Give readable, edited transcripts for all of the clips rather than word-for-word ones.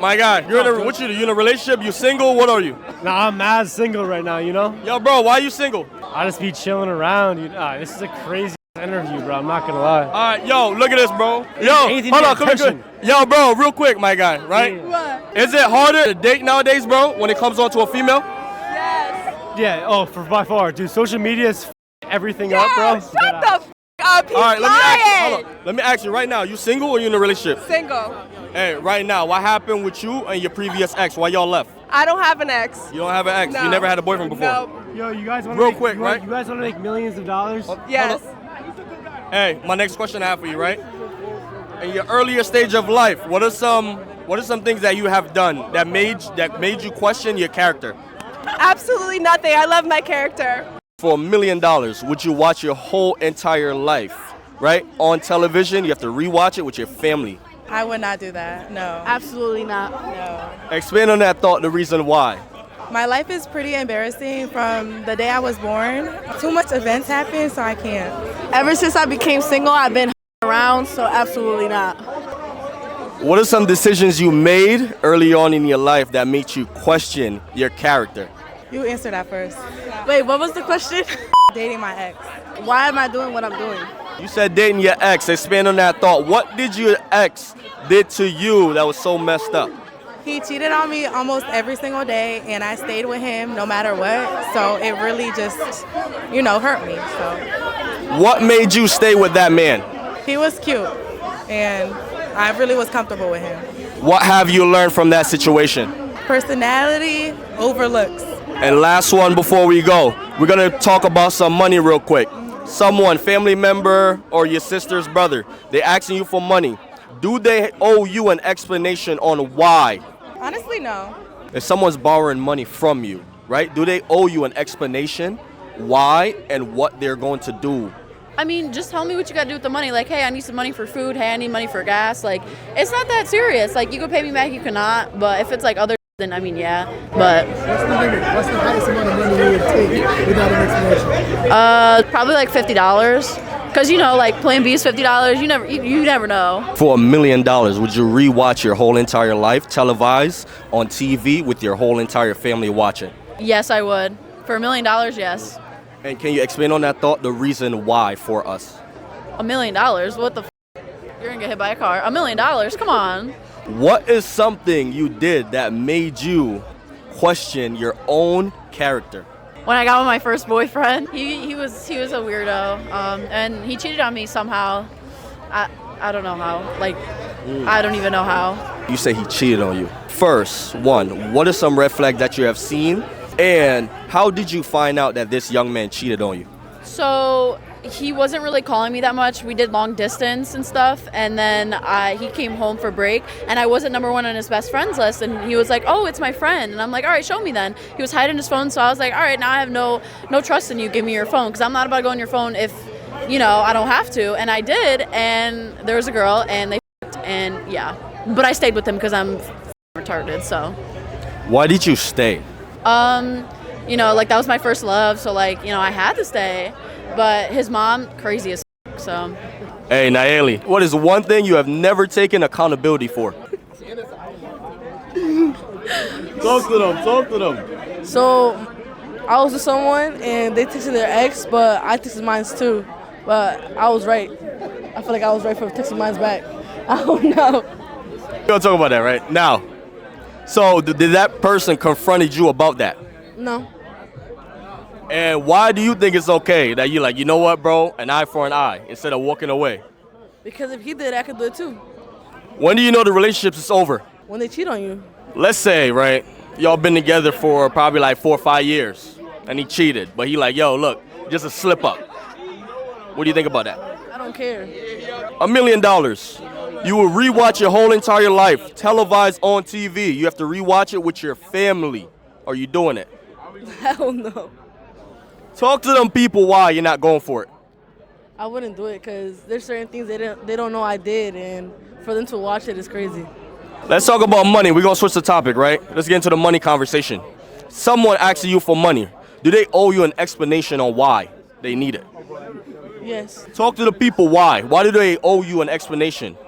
My guy, you in a relationship? You single? What are you? Nah, I'm mad single right now, you know? Yo, bro, why you single? I just be chilling around. This is a crazy interview, bro. I'm not gonna lie. All right, yo, look at this, bro. Yo, Anything hold to on, get attention. Yo, bro, real quick, my guy, right? What? Is it harder to date nowadays, bro, when it comes on to a female? Yes. Yeah, by far. Dude, social media is everything up, bro. Shut the up. He's All right, lying. let me ask you right now. You single or you in a relationship? Single. Hey, right now, what happened with you and your previous ex? Why y'all left? I don't have an ex. You don't have an ex? No. You never had a boyfriend before? No. Yo, you guys want Real quick, right? You guys want to make millions of dollars? Yes. Hey, my next question I have for you, right? In your earlier stage of life, what are some things that you have done that made you question your character? Absolutely nothing. I love my character. For $1 million, would you watch your whole entire life, right? On television, you have to rewatch it with your family. I would not do that. No. Absolutely not. No. Expand on that thought, the reason why. My life is pretty embarrassing from the day I was born. Too much events happen, so I can't. Ever since I became single, I've been around, so absolutely not. What are some decisions you made early on in your life that made you question your character? You answer that first. Wait, what was the question? Dating my ex. Why am I doing what I'm doing? You said dating your ex. Expand on that thought. What did your ex did to you that was so messed up? He cheated on me almost every single day, and I stayed with him no matter what. So it really just, hurt me. So What made you stay with that man? he was cute, and I really was comfortable with him. What have you learned from that situation? Personality overlooks. And last one before we go, we're gonna talk about some money real quick. Someone, family member or your sister's brother, they asking you for money. Do they owe you an explanation on why? Honestly, no. If someone's borrowing money from you, right? Do they owe you an explanation why and what they're going to do? I mean, just tell me what you got to do with the money. Like, hey, I need some money for food. Hey, I need money for gas. Like, it's not that serious. Like, you can pay me back, you cannot. But if it's like other, then I mean, yeah. But What's the limit? What's the highest amount of money you would take without an explanation? probably like $50. Cause like Plan B is $50. You never know. For $1 million, would you rewatch your whole entire life televised on TV with your whole entire family watching? Yes, I would. For $1 million, yes. And can you explain on that thought the reason why for us? $1 million? What the? You're gonna get hit by a car. $1 million? Come on. What is something you did that made you question your own character? When I got with my first boyfriend, he was a weirdo, and he cheated on me somehow. I don't know how. Like, I don't even know how. You say he cheated on you. First, what are some red flags that you have seen? And how did you find out that this young man cheated on you? So he wasn't really calling me that much. We did long distance and stuff, and then he came home for break, and I wasn't number one on his best friends list, and he was like, oh, it's my friend, and I'm like, all right, show me then. He was hiding his phone, so I was like, all right, now I have no trust in you, give me your phone, because I'm not about to go on your phone if, I don't have to, and I did, and there was a girl, and they and yeah, but I stayed with him because I'm retarded, so. Why did you stay? Like that was my first love, so I had to stay. But his mom, crazy as so. Hey, Nayeli, what is one thing you have never taken accountability for? Talk to them. So, I was with someone and they texted their ex, but I texted mine too. But I was right. I feel like I was right for texting mine back. I don't know. We're gonna talk about that right now. So, did that person confronted you about that? No. And why do you think it's okay that you're like, you know what, bro, an eye for an eye, instead of walking away? Because if he did, I could do it too. When do you know the relationship is over? When they cheat on you. Let's say, right, y'all been together for probably like 4 or 5 years, and he cheated, but he like, yo, look, just a slip up. What do you think about that? I don't care. $1 million. You will rewatch your whole entire life, televised on TV. You have to rewatch it with your family. Are you doing it? Hell no. Talk to them people why you're not going for it. I wouldn't do it because there's certain things they don't know I did, and for them to watch it is crazy. Let's talk about money. We're going to switch the topic, right? Let's get into the money conversation. Someone asking you for money. Do they owe you an explanation on why they need it? Yes. Talk to the people why. Why do they owe you an explanation?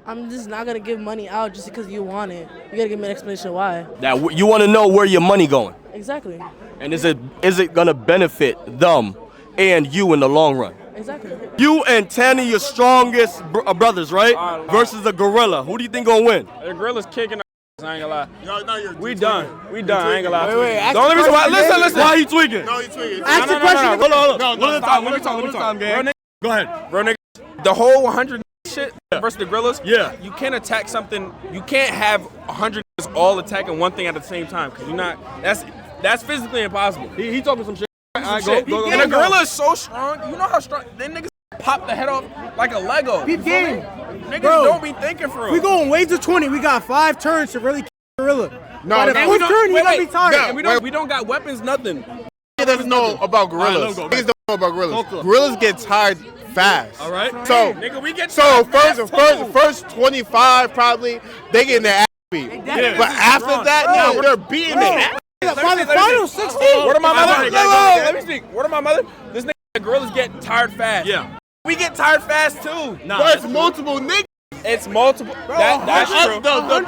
I'm just not gonna give money out just because you want it. You gotta give me an explanation why. That you want to know where your money going, Exactly. and is it gonna benefit them and you in the long run? Exactly. You and 10 of your strongest brothers, right? Versus the gorilla. Who do you think gonna win? The gorilla's kicking our ass, I ain't gonna lie. No, you're We done. We done. I ain't gonna lie. Wait, ask The only the reason why, question listen. Why he tweaking? No, he's tweaking. Ask the question. Hold on. No, One at a stop. time. Let me talk. Let me talk. gang. Go ahead. Bro, nigga, the whole 100 shit versus the gorillas. Yeah. You can't attack something. You can't have 100 all attacking one thing at the same time because you're not. That's physically impossible. He talking some shit. All right, Shit. go. And the gorilla is so strong. You know how strong. Then niggas pop the head off like a Lego. Peep game. Niggas Bro, don't be thinking for real. We going waves of 20. We got 5 turns to really kill gorilla. No, By the and fourth turn, he gonna be tired. And we don't got weapons, nothing. He doesn't know about gorillas. All right, Niggas don't know about gorillas. Gorillas get tired fast. All right. So, Nigga, we get so tired fast, first 25 probably they getting their ass beat. Yeah. But after that, now they're beating their ass. By the final 16. What am my mother? Go. Let me speak. What am my mother? This nigga, the gorillas get tired fast. Yeah. We get tired fast too. But it's multiple niggas. It's multiple. That's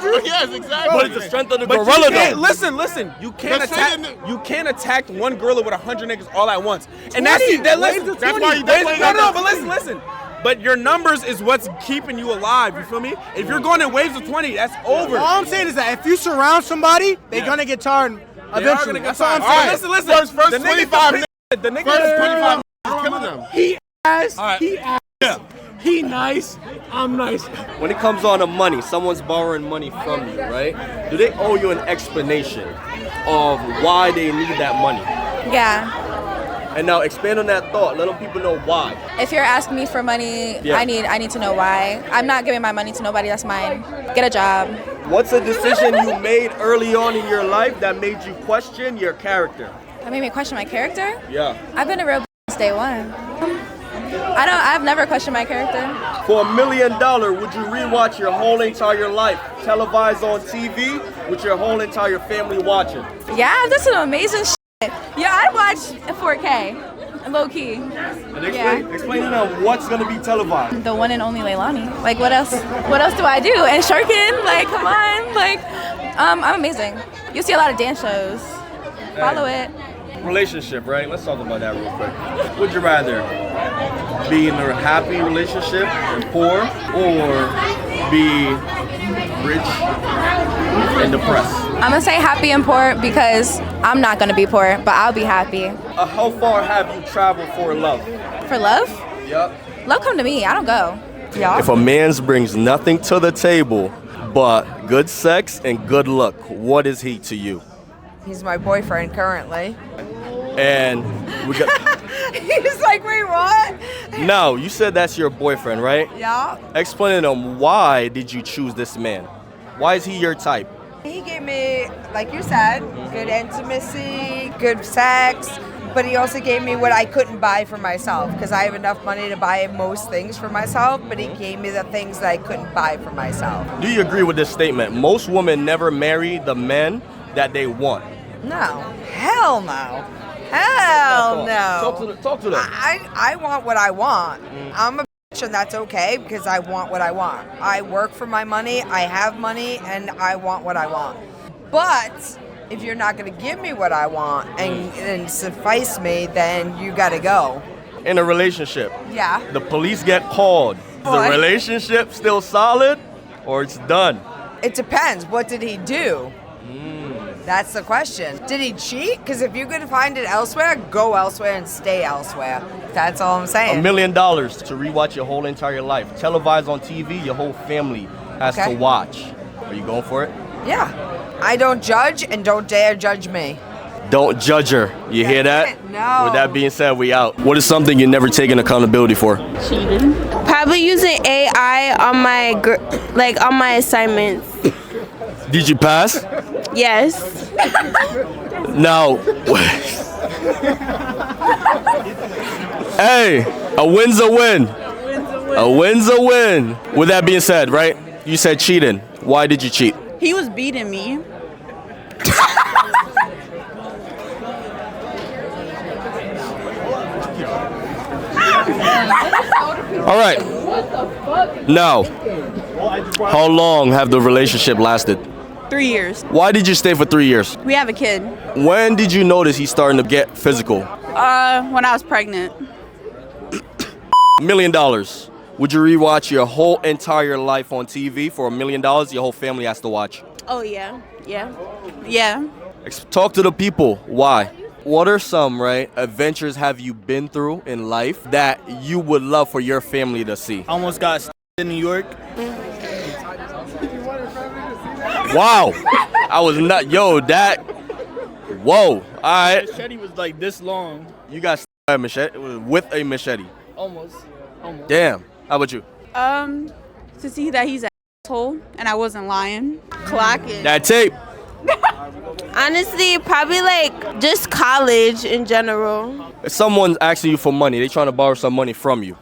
true. Yes, exactly. But it's the strength of the But gorilla, you can't, though. listen. You can't That's attack. saying You can't attack one gorilla with 100 niggas all at once. And that's waves listen. of That's 20. why you. That's why you No, but listen. But your numbers is what's keeping you alive. You feel me? If you're going in waves of 20, that's over. All I'm saying is that if you surround somebody, they're gonna get tired They are eventually. gonna get That's all I'm tired. saying. Listen. First The nigga 25 compete- The nigga First 25 is killing them. He nice. I'm nice. When it comes on to money, someone's borrowing money from you, right? Do they owe you an explanation of why they need that money? Yeah. And now expand on that thought. Let them people know why. If you're asking me for money, Yeah. I need to know why. I'm not giving my money to nobody. That's mine. Get a job. What's a decision you made early on in your life that made you question your character? That made me question my character. Yeah. I've been a real since day one. I've never questioned my character. For $1 million, would you rewatch your whole entire life, televised on TV, with your whole entire family watching? Yeah, that's some amazing shit. Yeah, I'd watch 4K, low key. And Yeah. explain to them what's gonna be televised. The one and only Leilani. Like, what else? What else do I do? And Sharkin, like, come on, like, I'm amazing. You'll see a lot of dance shows. Follow it. Relationship, right? Let's talk about that real quick. Would you rather be in a happy relationship and poor, or be rich and depressed? I'm gonna say happy and poor because I'm not gonna be poor, but I'll be happy. How far have you traveled for love? For love? Yep. Love come to me. I don't go. Y'all? If a man's brings nothing to the table but good sex and good luck, what is he to you? He's my boyfriend currently. And we got. He's like, wait, what? No, you said that's your boyfriend, right? Yeah. Explain to him, why did you choose this man? Why is he your type? He gave me, like you said, good intimacy, good sex, but he also gave me what I couldn't buy for myself because I have enough money to buy most things for myself, but he gave me the things that I couldn't buy for myself. Do you agree with this statement? Most women never marry the men that they want. No. Hell no. Hell no. Talk to them. I want what I want. I'm a bitch and that's okay because I want what I want. I work for my money, I have money, and I want what I want. But if you're not going to give me what I want and suffice me, then you got to go. In a relationship, Yeah. the police get called. Is the What? relationship still solid, or it's done? It depends. What did he do? That's the question. Did he cheat? Because if you could find it elsewhere, go elsewhere and stay elsewhere. That's all I'm saying. $1 million to rewatch your whole entire life. Televised on TV, your whole family has Okay. to watch. Are you going for it? Yeah. I don't judge and don't dare judge me. Don't judge her. You hear that? That's it. No. With that being said, we out. What is something you're never taking accountability for? Probably using AI on my assignments. Did you pass? Yes. Now, hey, a win's a win. A win's a win. With that being said, right? You said cheating. Why did you cheat? He was beating me. All right. Now, How long have the relationship lasted? 3 years. Why did you stay for 3 years? We have a kid. When did you notice he's starting to get physical? When I was pregnant. $1 million. Would you rewatch your whole entire life on TV for $1 million? Your whole family has to watch. Oh yeah. Yeah. Talk to the people. Why? What are some, right, adventures have you been through in life that you would love for your family to see? Almost got in New York. Wow. I was not, yo, that, whoa. All right. Machete was like this long. You got a machete, with a machete. Almost. Damn. How about you? To see that he's an asshole and I wasn't lying. Clock it. That tape. Honestly, probably like just college in general. If someone's asking you for money, they trying to borrow some money from you,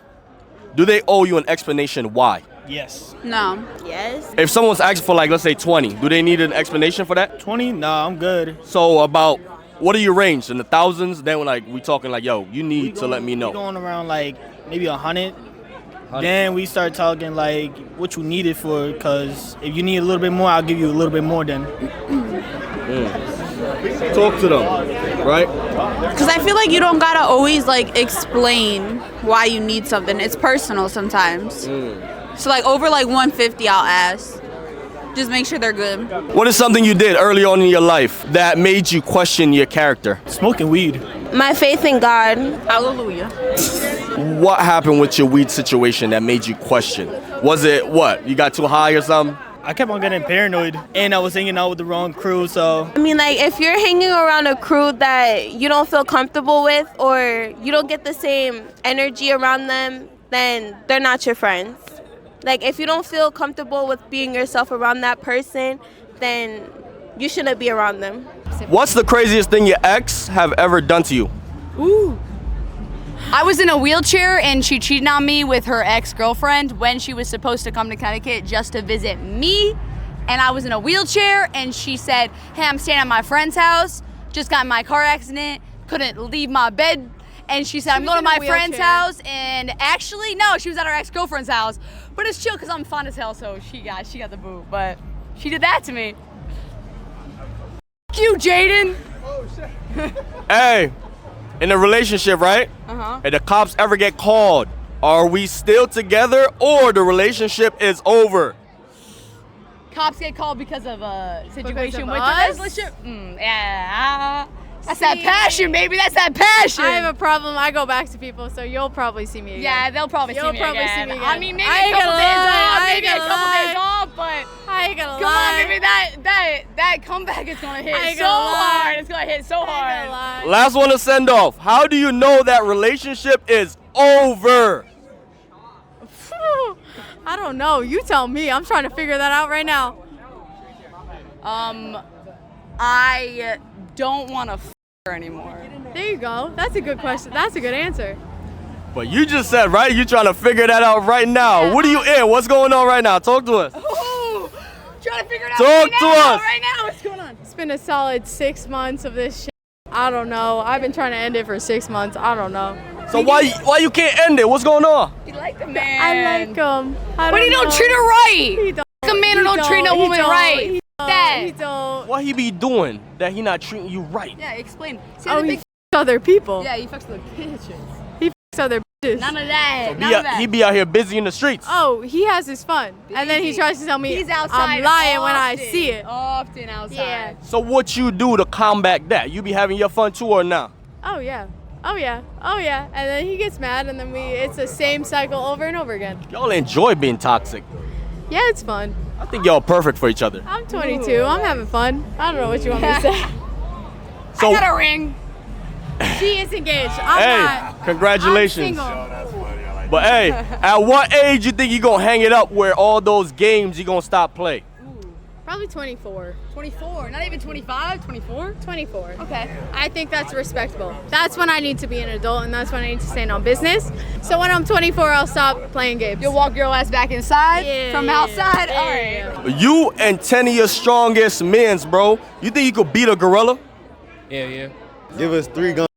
do they owe you an explanation why? Yes. No. Yes. If someone's asking for, like, let's say 20, do they need an explanation for that? 20? Nah, I'm good. So about, what are your range? In the thousands? Then we're like, we talking like, yo, you need to let me know. We going around like maybe 100. Then we start talking like what you need it for, because if you need a little bit more, I'll give you a little bit more then. Talk to them, right? Because I feel like you don't gotta always like explain why you need something. It's personal sometimes. So like over like 150, I'll ask. Just make sure they're good. What is something you did early on in your life that made you question your character? Smoking weed. My faith in God. Hallelujah. What happened with your weed situation that made you question? Was it what? You got too high or something? I kept on getting paranoid, and I was hanging out with the wrong crew, so. I mean, like, if you're hanging around a crew that you don't feel comfortable with or you don't get the same energy around them, then they're not your friends. Like, if you don't feel comfortable with being yourself around that person, then you shouldn't be around them. What's the craziest thing your ex have ever done to you? Ooh. I was in a wheelchair and she cheated on me with her ex-girlfriend when she was supposed to come to Connecticut just to visit me. And I was in a wheelchair and she said, hey, I'm staying at my friend's house, just got in my car accident, couldn't leave my bed. And she said, I'm going to my friend's house. And actually, no, she was at her ex-girlfriend's house. But it's chill because I'm fun as hell, so she got the boot. But she did that to me. F you, Jaden. Hey, in a relationship, right? If the cops ever get called, are we still together or the relationship is over? Cops get called because of a situation with us? the relationship. Yeah. That's that passion, baby. That's that passion. I have a problem. I go back to people, so you'll probably see me again. Yeah, they'll probably see me again. I mean, maybe I a couple days off, maybe a couple days off, but I ain't gonna come lie. on, baby, that comeback is gonna hit so hard. It's gonna hit so hard. Last one to send off. How do you know that relationship is over? I don't know. You tell me. I'm trying to figure that out right now. I don't want to her anymore. There you go. That's a good question. That's a good answer. But you just said, right? You trying to figure that out right now. Yeah. What are you in? What's going on right now? Talk to us. Ooh, trying to figure it out Talk to us. Right now, what's going on? It's been a solid 6 months of this shit. I don't know. I've been trying to end it for 6 months. I don't know. So why you can't end it? What's going on? You like the man. I like him. But he don't treat her right. He don't. Like a man who don't treat no woman right. He don't. What he be doing that he not treating you right? Yeah, explain. See Oh, the he big fucks other people. Yeah, he fucks the bitches. He fucks other bitches. None of that. So None of that. he be out here busy in the streets. Oh, he has his fun. And then he tries to tell me He's outside I'm lying when I often. see it. Often outside. Yeah. So what you do to combat that? You be having your fun too or not? Oh yeah. Oh yeah. Oh yeah. And then he gets mad and then it's the same cycle over and over again. Y'all enjoy being toxic. Yeah, it's fun. I think y'all perfect for each other. I'm 22. I'm having fun. I don't know what you want me to say. So, I got a ring. She is engaged. I'm hey, not. congratulations. I'm single. But hey, at what age you think you gonna hang it up where all those games you gonna stop play? Probably 24. 24. Not even 25. 24. 24. Okay. I think that's respectable. That's when I need to be an adult, and that's when I need to stand on business. So when I'm 24, I'll stop playing games. You'll walk your ass back inside from outside. Yeah, All right. yeah. You and 10 of your strongest men's, bro. You think you could beat a gorilla? Yeah. Give us 3 guns.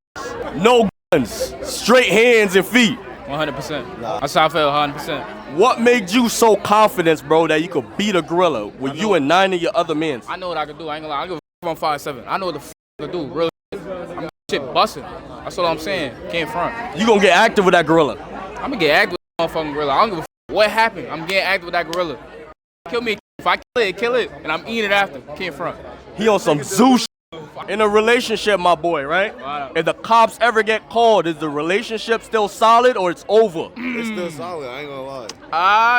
No guns, straight hands and feet. 100%. That's how I feel, 100%. What made you so confident, bro, that you could beat a gorilla with you and 9 of your other men? I know what I can do. I ain't gonna lie. I give a f on 5'7". I know what the f I can do. Real shit. I'm shit busting. That's what I'm saying. Can't front. You gonna get active with that gorilla? I'm gonna get active with that motherfucking gorilla. I don't give a f what happened. I'm getting active with that gorilla. Kill me. If I kill it, and I'm eating it after. Can't front. He on some zoo shit. In a relationship, my boy, right? If the cops ever get called, is the relationship still solid or it's over? It's still solid, I ain't gonna lie.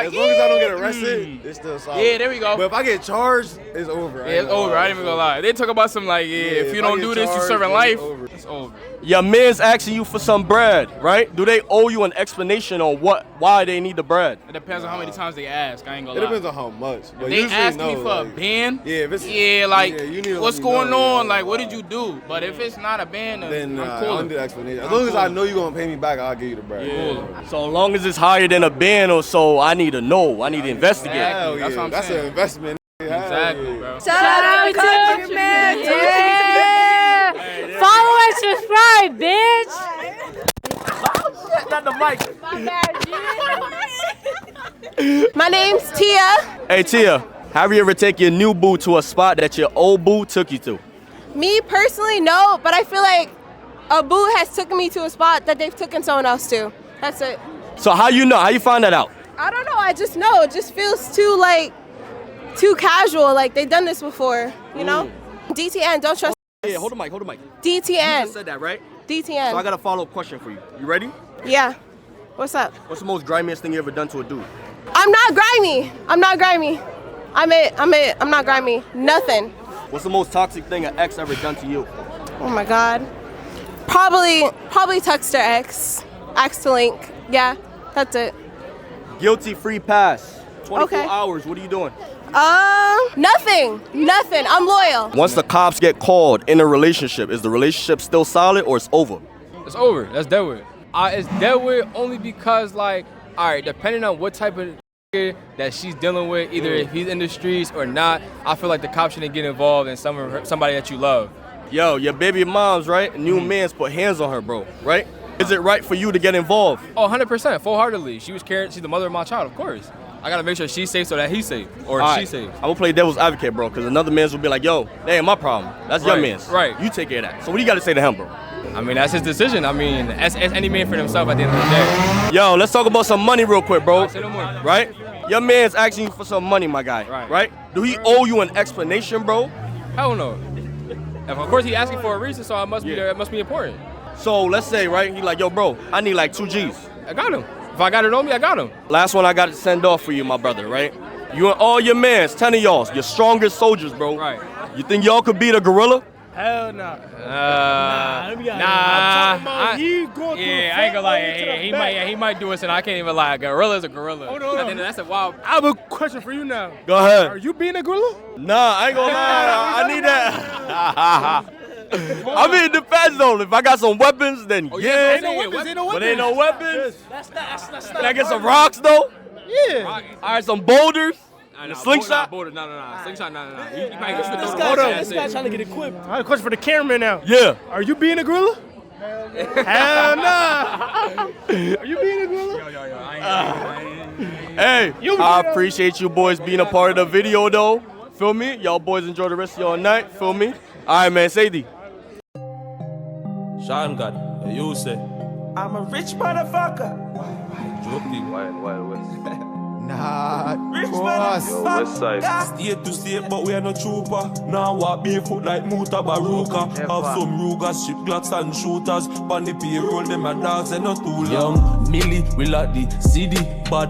As long as I don't get arrested, it's still solid. Yeah, there we go. But if I get charged, it's over. Yeah, it's over. I ain't even gonna lie. They talk about some like, if you don't do this, you serving life. It's over. Your man's asking you for some bread, right? Do they owe you an explanation on why they need the bread? It depends on how many times they ask. I ain't gonna lie. It depends on how much. But If they asking me for a band, if it's, like, you need to what's let me going know, on? Like, what did you do? But if it's not a band, then I'm I cool. don't do the explanation. As long as I know you're gonna pay me back, I'll give you the bread. So long as it's higher than a band or so, I need to know. I need to investigate. Hell That's what I'm That's saying. an investment. Exactly, bro. Shout out to Countrymangucci. Yeah. Follow and subscribe, bitch. Not the mic. My name's Tia. Hey Tia, have you ever taken your new boo to a spot that your old boo took you to? Me personally, no, but I feel like a boo has taken me to a spot that they've taken someone else to. That's it. So how you know? How you find that out? I don't know. I just know. It just feels too casual. Like they've done this before, you know? DTN, don't trust. Yeah, hold the mic, hold the mic. DTN. You just said that, right? DTN. So I got a follow-up question for you. You ready? Yeah. What's up? What's the most grimiest thing you ever done to a dude? I'm not grimy. I'm not grimy. I'm not grimy. Nothing. What's the most toxic thing an ex ever done to you? Oh my God. Probably text her ex. Ask to link. Yeah, that's it. Guilty free pass. 24 Okay. hours. What are you doing? Nothing. I'm loyal. Once the cops get called in a relationship, is the relationship still solid or it's over? It's over. That's dead with. It's dead with only because, like, all right, depending on what type of that she's dealing with, either if he's in the streets or not, I feel like the cops shouldn't get involved in somebody that you love. Yo, your baby mom's, right? New man's put hands on her, bro, right? Is it right for you to get involved? Oh, 100%, full-heartedly. She's the mother of my child, of course. I gotta make sure she's safe so that he's safe, or she's safe. I'm gonna play devil's advocate, bro, because another man's will be like, yo, that ain't my problem. That's your man's. Right. You take care of that. So what do you gotta say to him, bro? I mean, that's his decision. I mean, as any man for himself at the end of the day. Yo, let's talk about some money real quick, bro. Say no more. Right? Your man's asking you for some money, my guy. Right? Do he owe you an explanation, bro? Hell no. Of course, he asking for a reason, so it must be there. It must be important. So let's say, right? He like, yo, bro, I need like 2 G's. I got him. If I got it on me, I got him. Last one I got to send off for you, my brother, right? You and all your mans, 10 of y'all, your strongest soldiers, bro. Right. You think y'all could beat a gorilla? Hell no. Nah. I ain't gonna lie. He might do it, and I can't even lie. A gorilla's a gorilla. Hold on. That's a wild. I have a question for you now. Go ahead. Are you being a gorilla? Nah, I ain't gonna lie. I need that. I mean, it depends though. If I got some weapons, then yeah. Ain't no weapons. But ain't no weapons. That's Can I get some rocks though? Yeah. All right, some boulders. A slingshot. No. Slingshot, no. He probably This gonna guy, this guy's trying to get equipped. I have a question for the cameraman now. Yeah. Are you being a gorilla? Hell no. Are you being a gorilla? Hey, I appreciate you boys being a part of the video though. Feel me? Y'all boys enjoy the rest of your night. Feel me? All right, man. Sadie. Sean God, you say I'm a rich motherfucker. Joking, wild west. Nah, Rich boss. Yo, west side. State to state, but we are no trooper. Now walk barefoot like Muta Baruka. Have some Rugas, ship glocks and shooters. Pan the payroll, them a dogs and not too long. Young Millie, we like the CD, bad.